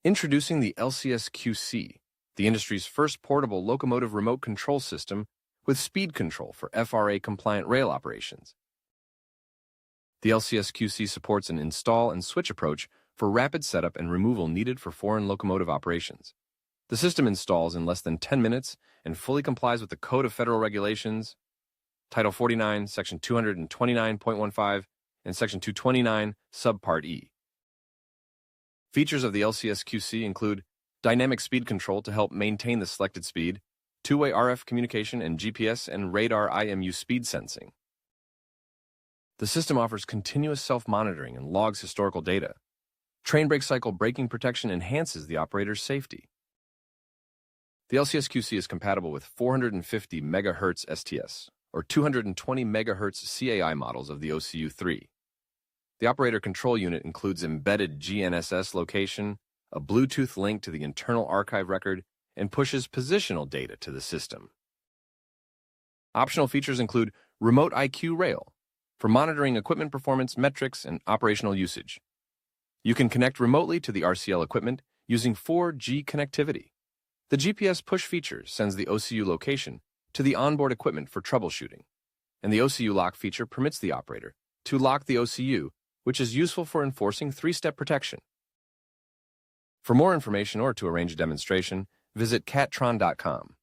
Introducing the LCS-QC, the industry's first portable locomotive remote control system with speed control for FRA-compliant rail operations. The LCS-QC supports an install and switch approach for rapid setup and removal needed for foreign locomotive operations. The system installs in less than 10 minutes and fully complies with the Code of Federal Regulations, Title 49, Section 229.15, and Section 229, Subpart E. Features of the LCS-QC include dynamic speed control to help maintain the selected speed, two-way RF communication, and GPS and radar IMU speed sensing. The system offers continuous self-monitoring and logs historical data. Train brake cycle braking protection enhances the operator's safety. The LCS-QC is compatible with 450 MHz STS, or 220 MHz CAI models of the OCU-III. The operator control unit includes embedded GNSS location, a Bluetooth link to the internal archive record, and pushes positional data to the system. Optional features include RemoteIQ Rail for monitoring equipment performance metrics and operational usage. You can connect remotely to the RCL equipment using 4G connectivity. The GPS push feature sends the OCU location to the onboard equipment for troubleshooting, and the OCU lock feature permits the operator to lock the OCU, which is useful for enforcing three-step protection. For more information or to arrange a demonstration, visit Cattron.com.